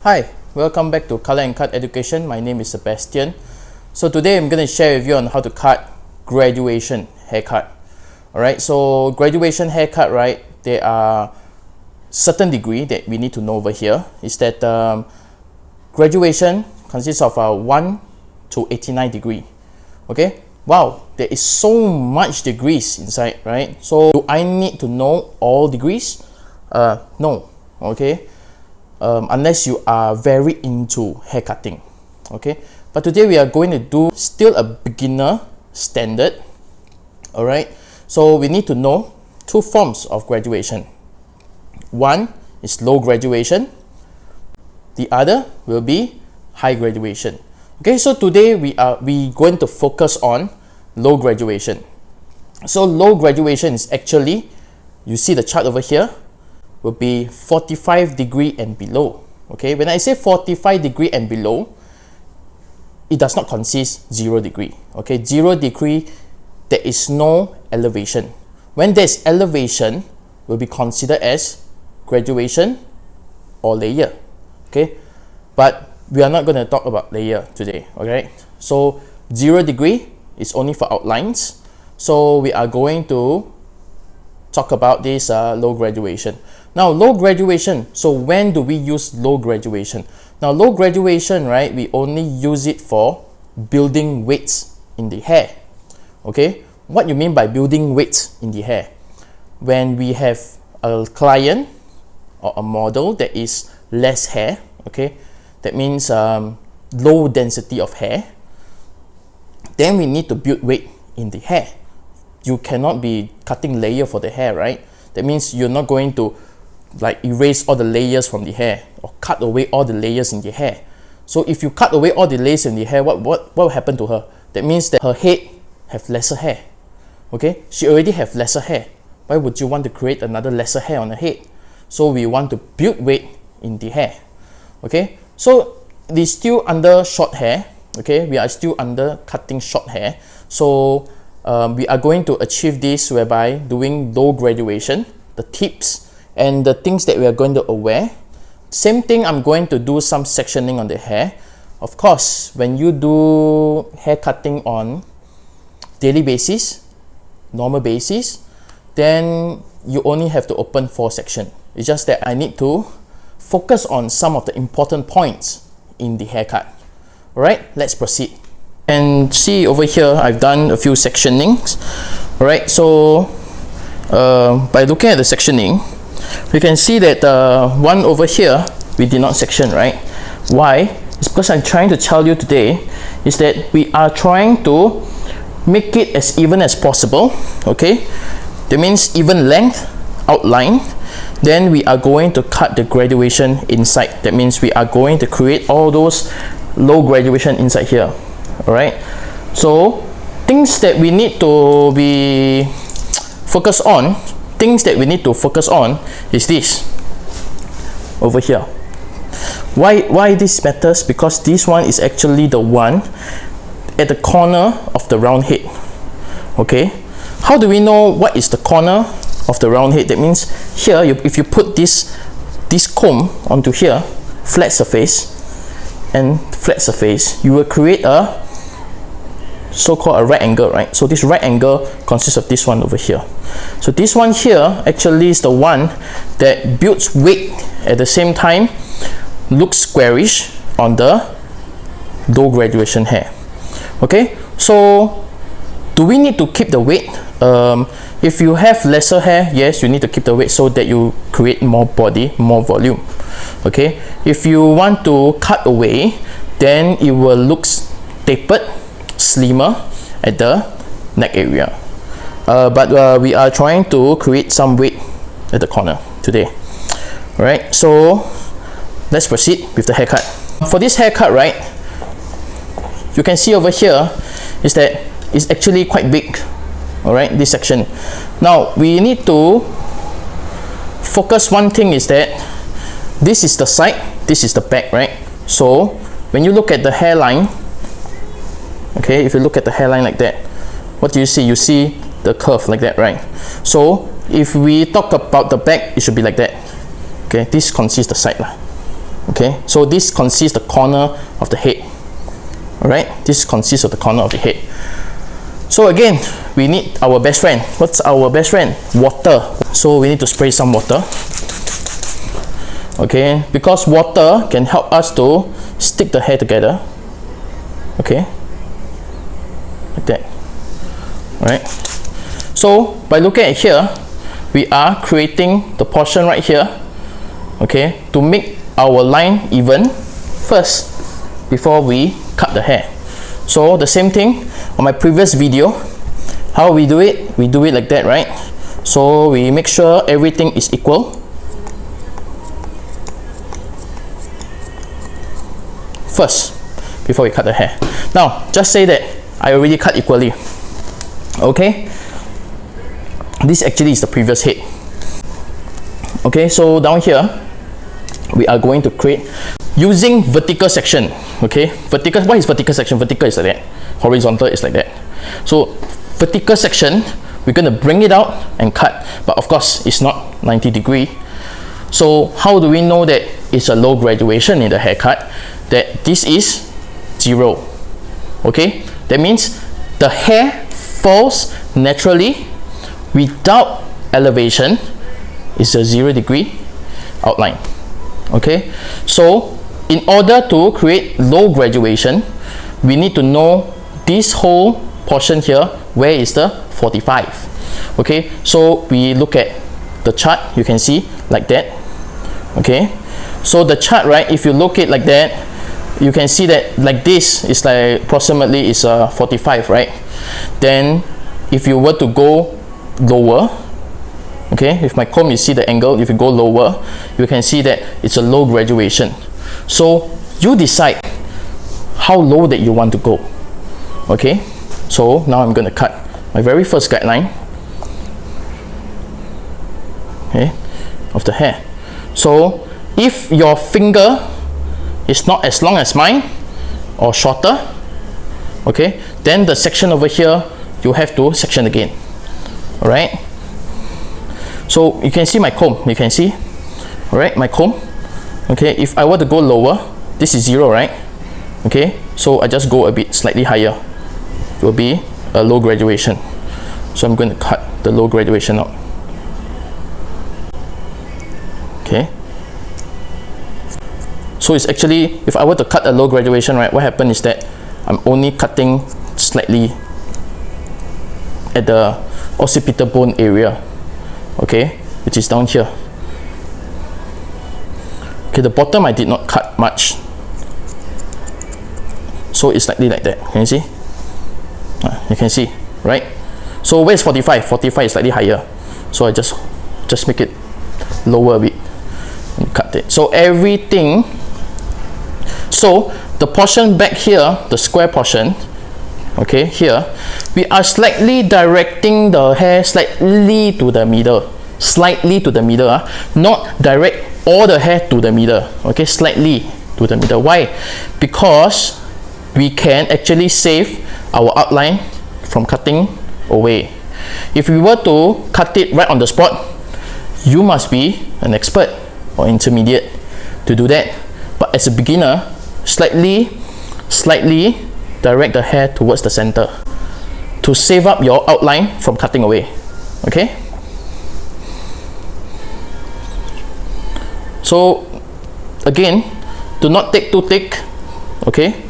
Hi, welcome back to Color and Cut Education. My name is Sebastian. So today I'm going to share with you on how to cut graduation haircut. Alright, so graduation haircut, right, there are certain degree that we need to know over here. Is that graduation consists of 1 to 89 degree. Okay, wow, there is so much degrees inside, right? So do I need to know all degrees? No, okay. Unless you are very into haircutting, okay. But today we are going to do still a beginner standard. All right, so we need to know two forms of graduation. One is low graduation, the other will be high graduation. Okay, so today we going to focus on low graduation. So low graduation is actually, you see the chart over here, will be 45 degree and below. Okay, when I say 45 degree and below, it does not consist 0 degree. Okay, 0 degree, there is no elevation. When there's elevation, will be considered as graduation or layer. Okay, but we are not going to talk about layer today. Okay, so 0 degree is only for outlines. So we are going to talk about this low graduation. Now, low graduation, so when do we use low graduation? Now, low graduation, right, we only use it for building weights in the hair. Okay, what you mean by building weights in the hair? When we have a client or a model that is less hair, okay, that means low density of hair, then we need to build weight in the hair. You cannot be cutting layer for the hair, right? That means you're not going to like erase all the layers from the hair or cut away all the layers in the hair. So if you cut away all the layers in the hair, what will happen to her? That means that her head have lesser hair. Okay, she already have lesser hair. Why would you want to create another lesser hair on her head? So we want to build weight in the hair. Okay, so it is still under short hair. Okay, we are still under cutting short hair. So we are going to achieve this whereby doing low graduation, the tips and the things that we are going to aware. Same thing, I'm going to do some sectioning on the hair. Of course, when you do hair cutting on daily basis, normal basis, then you only have to open 4 sections. It's just that I need to focus on some of the important points in the haircut. Alright, let's proceed. And see over here, I've done a few sectionings. Alright, so by looking at the sectioning, we can see that one over here we did not section, right? Why? It's because I'm trying to tell you today is that we are trying to make it as even as possible. Okay, that means even length, outline. Then we are going to cut the graduation inside. That means we are going to create all those low graduation inside here. All right, so things that we need to be focused on, is this over here. Why this matters? Because this one is actually the one at the corner of the round head. Okay, how do we know what is the corner of the round head? That means here, if you put this comb onto here, flat surface and flat surface, you will create a so-called a right angle, right? So this right angle consists of this one over here. So this one here actually is the one that builds weight at the same time, looks squarish on the low graduation hair. Okay, so do we need to keep the weight? If you have lesser hair, yes, you need to keep the weight so that you create more body, more volume. Okay, if you want to cut away, then it will look tapered, slimmer at the neck area. But we are trying to create some weight at the corner today. Alright, so let's proceed with the haircut. For this haircut, right, you can see over here is that it's actually quite big. Alright, this section. Now we need to focus one thing is that this is the side, this is the back, right? So when you look at the hairline, okay, if you look at the hairline like that, what do you see? You see the curve like that, right? So if we talk about the back, it should be like that. Okay, this consists the side lah. Okay, so this consists the corner of the head. Alright, this consists of the corner of the head. So again, we need our best friend. What's our best friend? Water. So we need to spray some water. Okay, because water can help us to stick the hair together. Okay, like that. Alright, so by looking at here, we are creating the portion right here, okay, to make our line even first before we cut the hair. So the same thing on my previous video, how we do it like that, right? So we make sure everything is equal first before we cut the hair. Now just say that I already cut equally. Okay, this actually is the previous head. Okay, so down here we are going to create using vertical section. Okay, vertical, what is vertical section? Vertical is like that, horizontal is like that. So vertical section, we're going to bring it out and cut, but of course it's not 90 degree. So how do we know that it's a low graduation in the haircut? That this is 0. Okay, that means the hair falls naturally without elevation. It's a 0 degree outline. Okay, so in order to create low graduation, we need to know this whole portion here, where is the 45. Okay, so we look at the chart, you can see like that. Okay, so the chart, right, if you look at it like that, you can see that like this is like approximately is 45, right? Then if you were to go lower, okay, with my comb you see the angle, if you go lower, you can see that it's a low graduation. So you decide how low that you want to go. Okay, so now I'm going to cut my very first guideline, okay, of the hair. So if your finger is not as long as mine or shorter, okay, then the section over here you have to section again. All right, so you can see my comb, you can see, all right, my comb. Okay, if I were to go lower, this is 0, right? Okay, so I just go a bit slightly higher, it will be a low graduation. So I'm going to cut the low graduation out. Okay, so it's actually, if I were to cut a low graduation, right, what happened is that I'm only cutting slightly at the occipital bone area, okay, which is down here. Okay, the bottom I did not cut much, so it's slightly like that. Can you see? You can see, right? So where's 45? 45 is slightly higher, so I just make it lower a bit and cut it. So everything, so the portion back here, the square portion, okay, here we are slightly directing the hair slightly to the middle, slightly to the middle, not direct all the hair to the middle. Okay, slightly to the middle. Why? Because we can actually save our outline from cutting away. If we were to cut it right on the spot, you must be an expert or intermediate to do that. But as a beginner, slightly direct the hair towards the center to save up your outline from cutting away. Okay, so again, do not take too thick. Okay,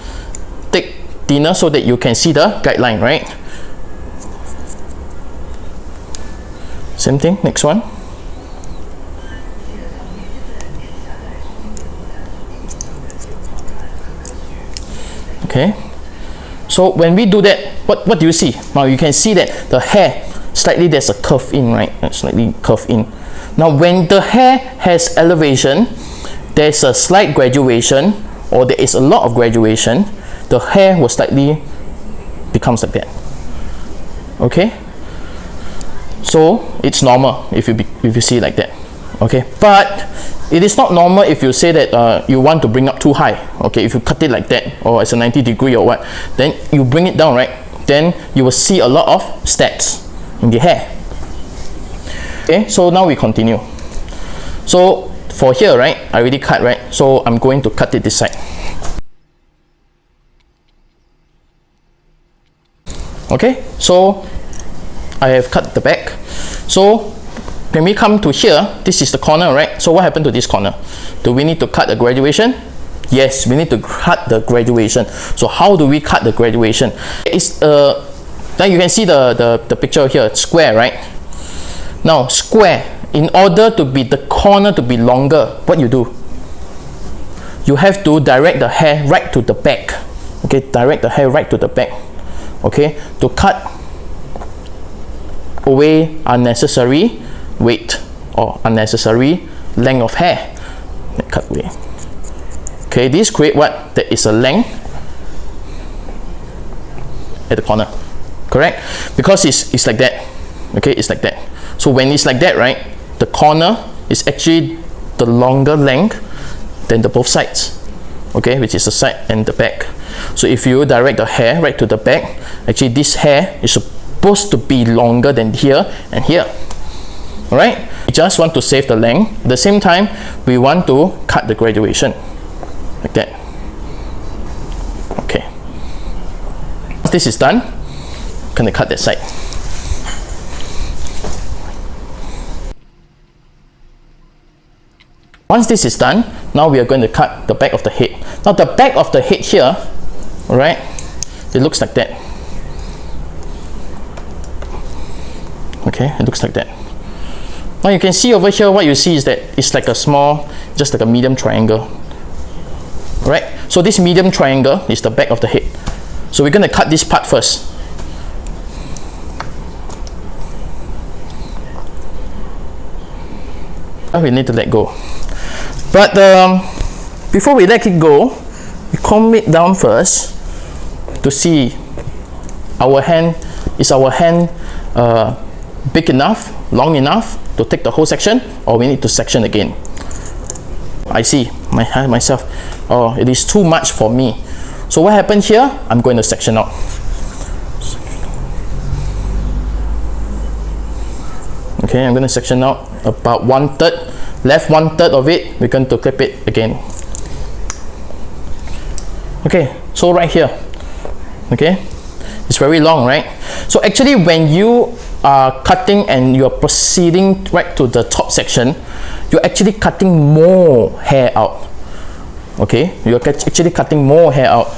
take thinner so that you can see the guideline, right? Same thing, next one. Okay, so when we do that, what do you see? Now you can see that the hair slightly, there's a curve in, right? Slightly curve in. Now when the hair has elevation, there's a slight graduation, or there is a lot of graduation, the hair will slightly becomes like that. Okay, so it's normal if you see it like that. Okay, but it is not normal if you say that you want to bring up too high. Okay, if you cut it like that, or it's a 90 degree or what, then you bring it down, right? Then you will see a lot of stats in the hair. Okay, so now we continue. So for here, right, I already cut, right? So I'm going to cut it this side. Okay, so I have cut the back. So when we come to here, this is the corner, right? So what happened to this corner? Do we need to cut the graduation? Yes, we need to cut the graduation. So how do we cut the graduation? It's now you can see the picture here, square, right? Now square, in order to be the corner to be longer, what you do? You have to direct the hair right to the back. Okay, direct the hair right to the back. Okay, to cut away unnecessary weight or unnecessary length of hair. Cut away. Okay, this create what? There is a length at the corner, correct? Because it's like that. Okay, it's like that. So when it's like that, right, the corner is actually the longer length than the both sides. Okay, which is the side and the back. So if you direct the hair right to the back, actually this hair is supposed to be longer than here and here. Alright, we just want to save the length. At the same time, we want to cut the graduation like that. Okay, once this is done, I'm gonna cut that side. Once this is done, now we are going to cut the back of the head. Now the back of the head here, alright, it looks like that. Okay, it looks like that. Now you can see over here, what you see is that it's like a small, just like a medium triangle. Right? So this medium triangle is the back of the head. So we're going to cut this part first. Now we need to let go. But before we let it go, we comb it down first to see our hand, is our hand big enough, long enough to take the whole section, or we need to section again. I see myself, oh, it is too much for me. So what happened here? I'm going to section out. Okay, I'm going to section out about 1/3, left 1/3 of it. We're going to clip it again. Okay, so right here, okay, it's very long, right? So actually when you are cutting and you're proceeding right to the top section, you're actually cutting more hair out. Okay, you're actually cutting more hair out.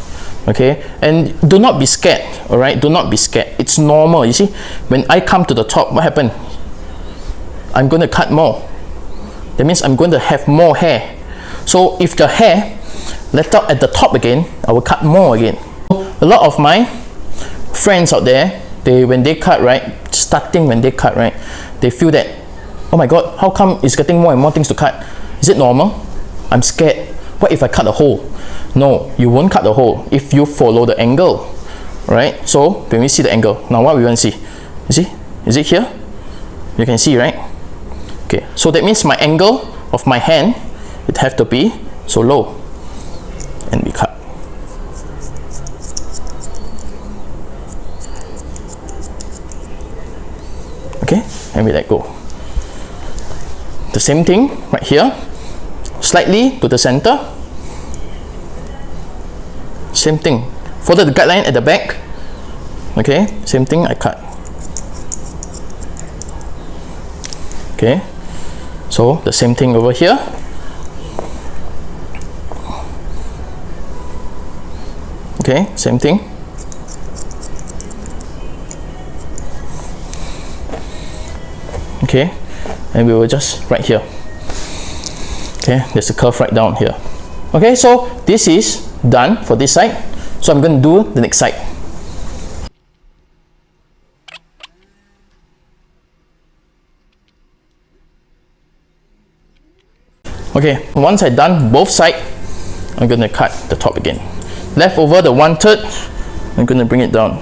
Okay, and do not be scared. All right, do not be scared. It's normal. You see, when I come to the top, what happened? I'm going to cut more. That means I'm going to have more hair. So if the hair let out at the top again, I will cut more again. A lot of my friends out there, when they cut, right, starting when they cut, right, they feel that, oh my god, how come it's getting more and more things to cut? Is it normal? I'm scared. What if I cut a hole? No, you won't cut the hole if you follow the angle, right? So when we see the angle, now what we want to see? You see? Is it here? You can see, right? Okay, so that means my angle of my hand, it have to be so low, and we cut. Okay, and we let go. The same thing right here, slightly to the center. Same thing, follow the guideline at the back. Okay, same thing, I cut. Okay, so the same thing over here. Okay, same thing. Okay, and we will just right here. Okay, there's a curve right down here. Okay, so this is done for this side. So I'm going to do the next side. Okay, once I've done both sides, I'm going to cut the top again. Left over the 1/3, I'm going to bring it down.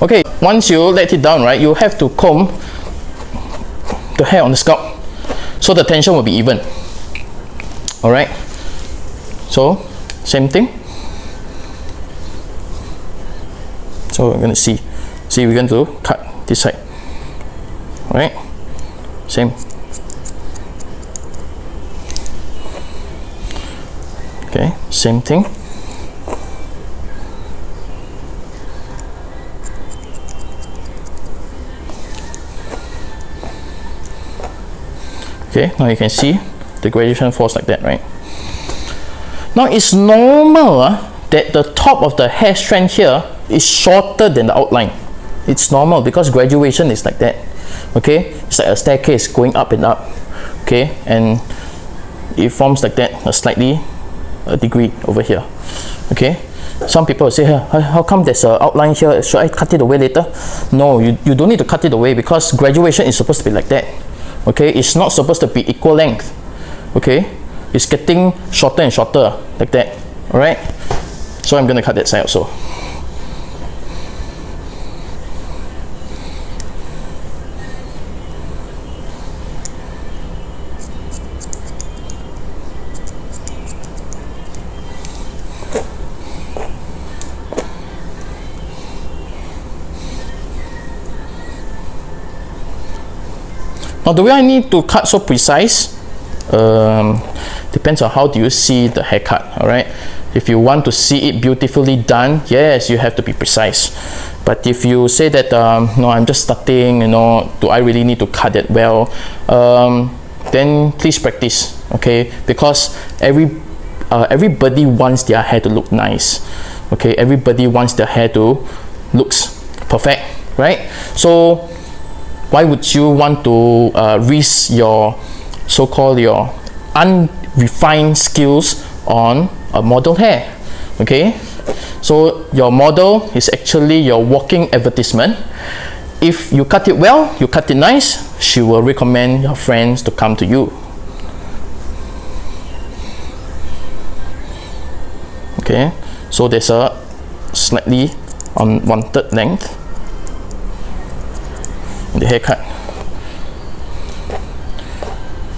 Okay, once you let it down, right, you have to comb the hair on the scalp so the tension will be even. All right, so same thing. So we're going to see we're going to cut this side. All right, same. Okay, same thing. Okay, now you can see the gradation falls like that, right? Now it's normal that the top of the hair strand here is shorter than the outline. It's normal because graduation is like that. Okay, it's like a staircase going up and up. Okay, and it forms like that, a degree over here. Okay, some people will say, how come there's an outline here? Should I cut it away later? No, you don't need to cut it away because graduation is supposed to be like that. Okay, it's not supposed to be equal length. Okay, it's getting shorter and shorter like that. All right, so I'm going to cut that side also. Now, the way I need to cut so precise depends on how do you see the haircut. All right, if you want to see it beautifully done, yes, you have to be precise. But if you say that no, I'm just starting, you know, do I really need to cut it well, then please practice. Okay, because everybody wants their hair to look nice. Okay, everybody wants their hair to looks perfect, right? So why would you want to risk your so-called your unrefined skills on a model hair? Okay, so your model is actually your walking advertisement. If you cut it well, you cut it nice, she will recommend your friends to come to you. Okay, so there's a slightly unwanted length in the haircut.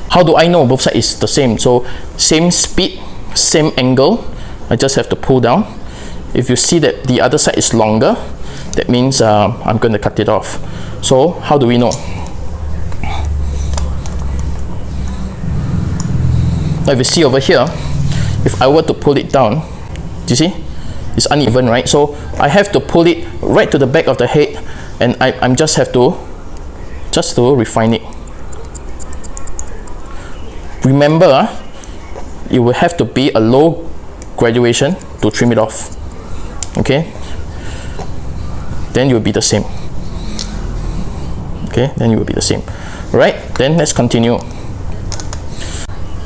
How do I know both sides is the same? So same speed, same angle, I just have to pull down. If you see that the other side is longer, that means I'm going to cut it off. So how do we know? Now if you see over here, if I were to pull it down, do you see? It's uneven, right? So I have to pull it right to the back of the head, and I just have to refine it. Remember, it will have to be a low graduation to trim it off. Okay, then you will be the same. Okay, then you will be the same. Right, then let's continue.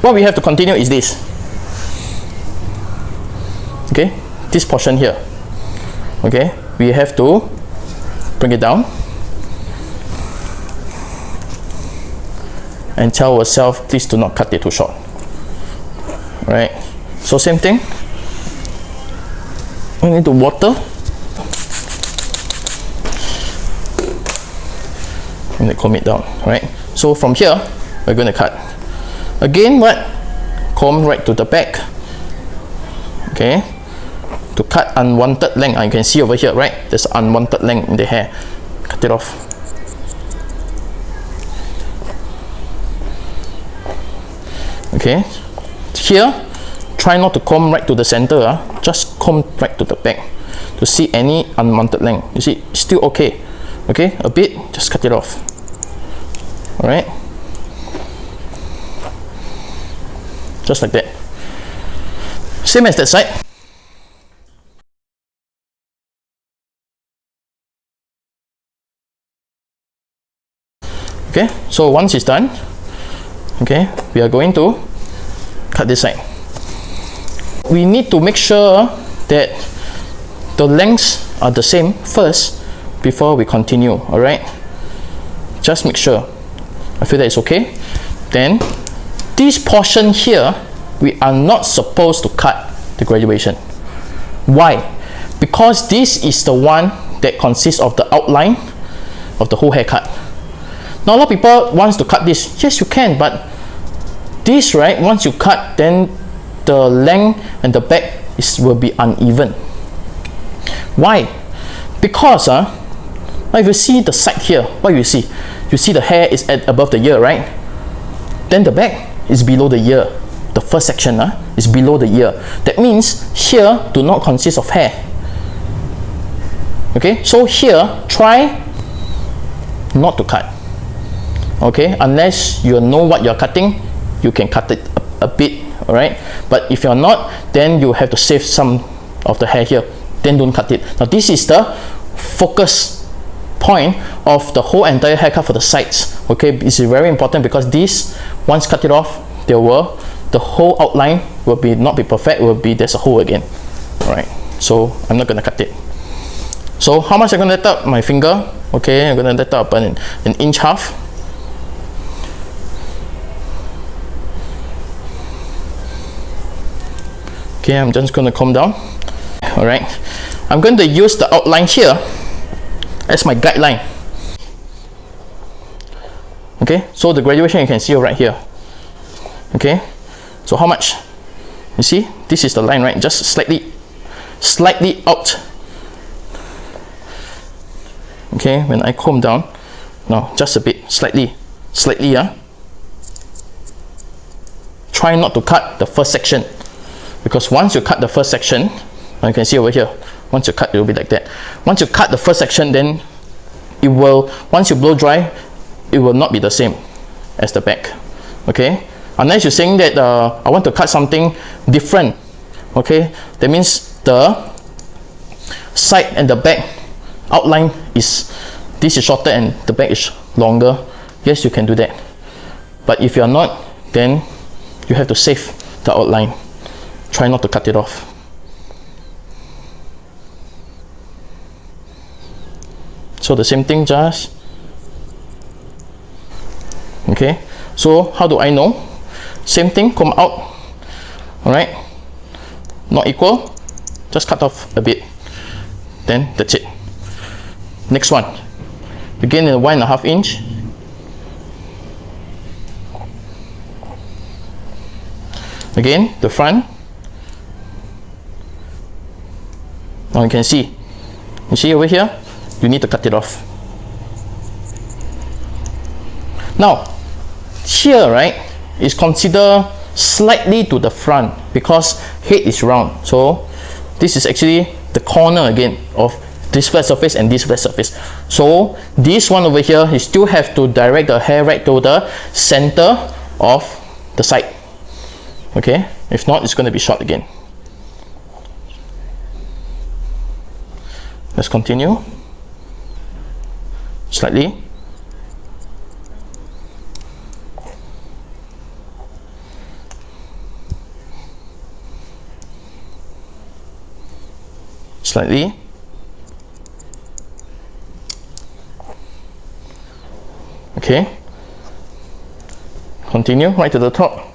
What we have to continue is this. Okay, this portion here. Okay, we have to bring it down and tell ourselves, please do not cut it too short. Right, so same thing, we need to water and comb it down. Right, so from here we're going to cut again. What? Comb right to the back. Okay, to cut unwanted length. You can see over here, right, there's unwanted length in the hair. Cut it off. Okay, here try not to comb right to the center, just comb right to the back to see any unwanted length. You see, still okay. Okay, a bit, just cut it off. All right, just like that. Same as that side. Okay, so once it's done, okay, we are going to cut this side. We need to make sure that the lengths are the same first before we continue. All right, just make sure. I feel that it's okay. Then this portion here, we are not supposed to cut the graduation. Why? Because this is the one that consists of the outline of the whole haircut. Now a lot of people wants to cut this. Yes, you can, but this, right, once you cut, then the length and the back will be uneven. Why? Because if you see the side here, what you see? You see the hair is at above the ear, right? Then the back is below the ear. The first section is below the ear. That means here do not consist of hair. Okay, so here try not to cut. Okay, unless you know what you're cutting, you can cut it a bit, all right? But if you're not, then you have to save some of the hair here. Then don't cut it. Now this is the focus point of the whole entire haircut for the sides. Okay, this is very important because this, once cut it off, the whole outline will not be perfect. There's a hole again. All right, so I'm not gonna cut it. So how much I'm gonna let up? My finger. Okay, I'm gonna let up an inch half. Okay, I'm just gonna comb down. All right, I'm going to use the outline here as my guideline. Okay, so the graduation you can see right here. Okay, so how much? You see, this is the line, right? Just slightly out. Okay, when I comb down, now just a bit, slightly, try not to cut the first section, because once you cut the first section, you can see over here, once you cut, it will be like that. Once you cut the first section, then it will, once you blow dry, it will not be the same as the back. Okay, unless you're saying that I want to cut something different. Okay, that means the side and the back outline is, this is shorter and the back is longer. Yes, you can do that. But if you're not, then you have to save the outline. Try not to cut it off. So the same thing, just okay. So how do I know? Same thing, comb out. All right, not equal, just cut off a bit, then that's it. Next one, begin in 1.5 inch. Again, the front. Now you can see, over here, you need to cut it off. Now here, right, is considered slightly to the front because head is round. So this is actually the corner again of this flat surface and this flat surface. So this one over here, you still have to direct the hair right to the center of the side. Okay, if not, it's going to be short again. Let's continue. Slightly. Slightly. Okay. Continue right to the top.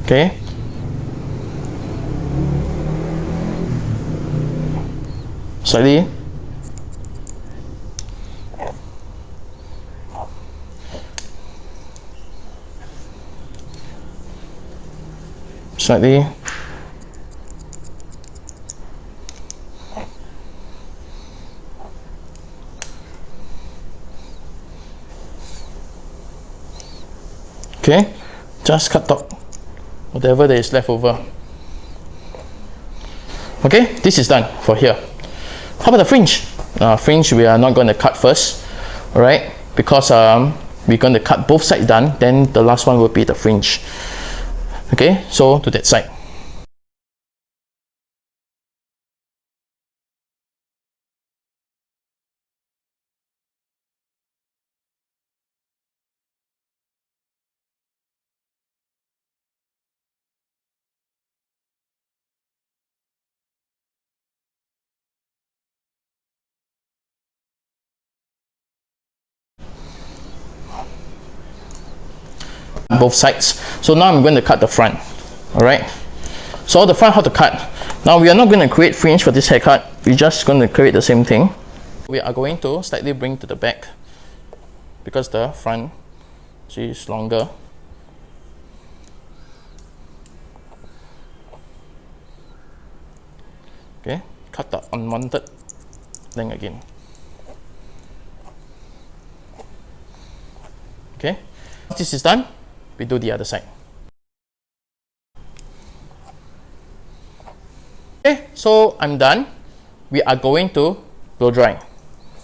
Okay. Slightly. Slightly. Okay, just cut out whatever that is left over. Okay, this is done for here. How about the fringe? Fringe we are not going to cut first, all right, because we're going to cut both sides done, then the last one will be the fringe. Okay, so to that side. both sides. So now I'm going to cut the front. All right, so the front, how to cut. Now we are not going to create fringe for this haircut, we're just going to create the same thing. We are going to slightly bring to the back because the front is longer. Okay, cut the unwanted length again. Okay, once this is done, we do the other side. Okay, so I'm done. We are going to blow dry.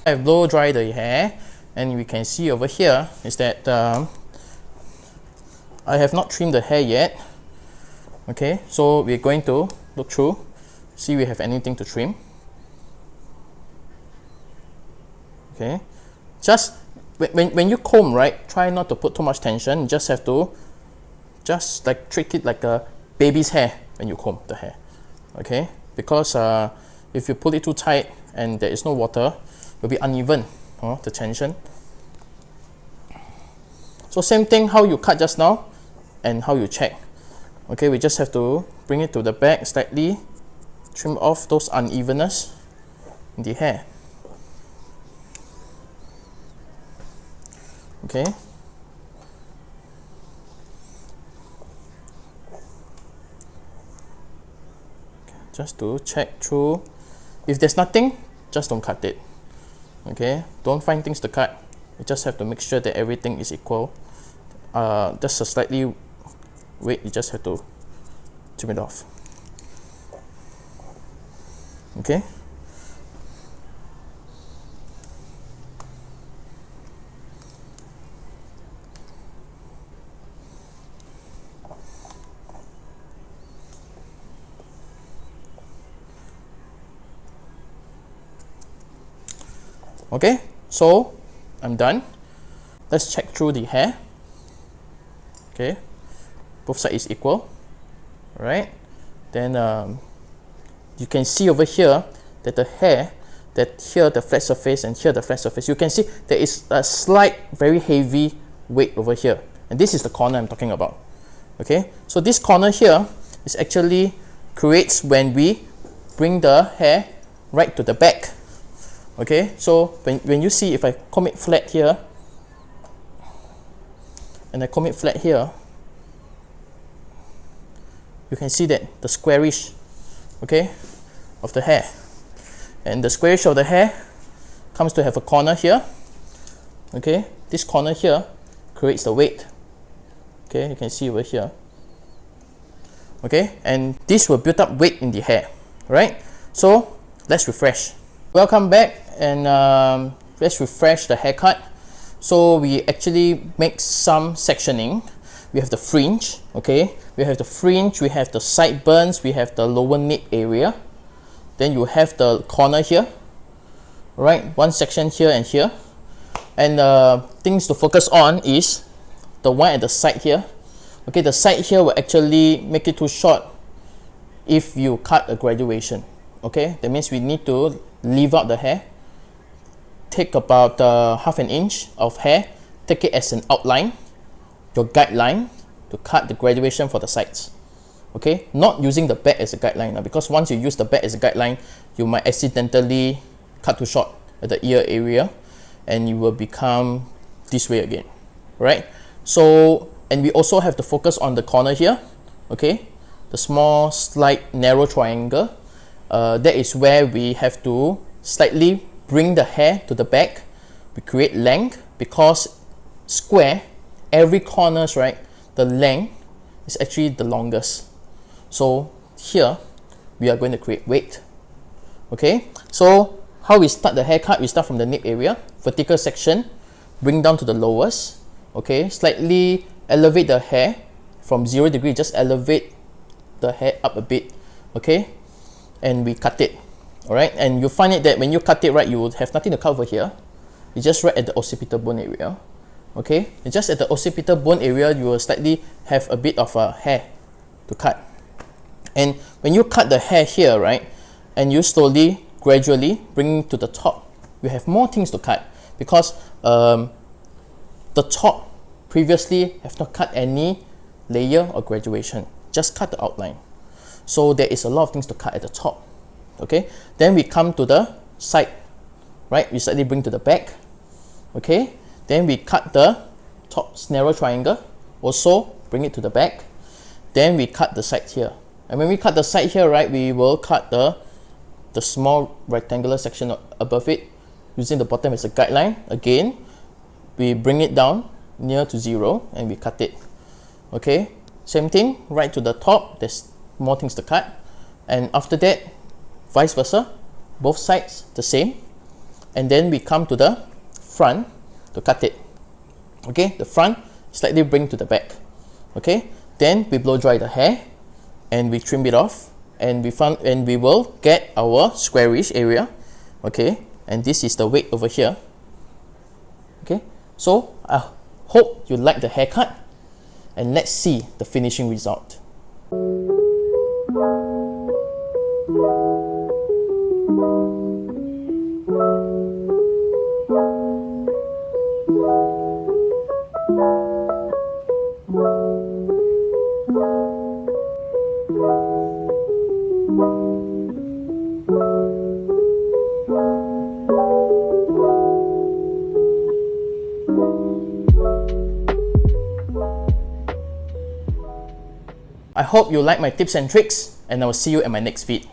I've blow dried the hair, and we can see over here is that I have not trimmed the hair yet. Okay, so we're going to look through, see if we have anything to trim. Okay, just when you comb, right, try not to put too much tension. You just have to like treat it like a baby's hair when you comb the hair. Okay, because if you pull it too tight and there is no water, it will be uneven, the tension. So same thing how you cut just now and how you check. Okay, we just have to bring it to the back slightly, trim off those unevenness in the hair. Okay, just to check through. If there's nothing, just don't cut it. Okay, don't find things to cut. You just have to make sure that everything is equal. Just a slightly weight, you just have to trim it off. Okay, okay, so I'm done. Let's check through the hair. Okay, both sides is equal. All right, then you can see over here that the hair, that here the flat surface and here the flat surface, you can see there is a slight very heavy weight over here, and this is the corner I'm talking about. Okay, so this corner here is actually creates when we bring the hair right to the back. Okay, so when you see, if I comb it flat here and I comb it flat here, you can see that the squarish, okay, of the hair, and the squarish of the hair comes to have a corner here. Okay, this corner here creates the weight. Okay, you can see over here. Okay, and this will build up weight in the hair, right? So let's refresh. Welcome back, and let's refresh the haircut. So we actually make some sectioning. We have the fringe, okay, we have the fringe, we have the sideburns, we have the lower nape area, then you have the corner here, right, one section here and here, and things to focus on is the one at the side here. Okay, the side here will actually make it too short if you cut a graduation. Okay, that means we need to leave out the hair, take about half an inch of hair, take it as an outline, your guideline to cut the graduation for the sides. Okay, not using the back as a guideline, because once you use the back as a guideline, you might accidentally cut too short at the ear area and you will become this way again, right? So, and we also have to focus on the corner here, okay, the small slight narrow triangle. That is where we have to slightly bring the hair to the back. We create length because square, every corners, right, the length is actually the longest. So here we are going to create weight. Okay, so how we start the haircut, we start from the nape area, vertical section, bring down to the lowest. Okay, slightly elevate the hair from 0 degree, just elevate the hair up a bit. Okay, and we cut it. All right, and you find it that when you cut it, right, you will have nothing to cut over here. It's just right at the occipital bone area. Okay, and just at the occipital bone area, you will slightly have a bit of a hair to cut. And when you cut the hair here, right, and you slowly, gradually bring it to the top, you have more things to cut, because the top previously have not cut any layer or graduation, just cut the outline. So there is a lot of things to cut at the top. Okay, then we come to the side, right? We slightly bring to the back. Okay, then we cut the top narrow triangle, also bring it to the back. Then we cut the side here, and when we cut the side here, right, we will cut the small rectangular section above it using the bottom as a guideline. Again, we bring it down near to 0 and we cut it. Okay, same thing right to the top, there's more things to cut, and after that vice versa, both sides the same, and then we come to the front to cut it. Okay, the front slightly bring to the back. Okay, then we blow dry the hair and we trim it off, and we will get our squarish area. Okay, and this is the weight over here. Okay, so I hope you like the haircut, and let's see the finishing result. I hope you like my tips and tricks, and I will see you in my next vid.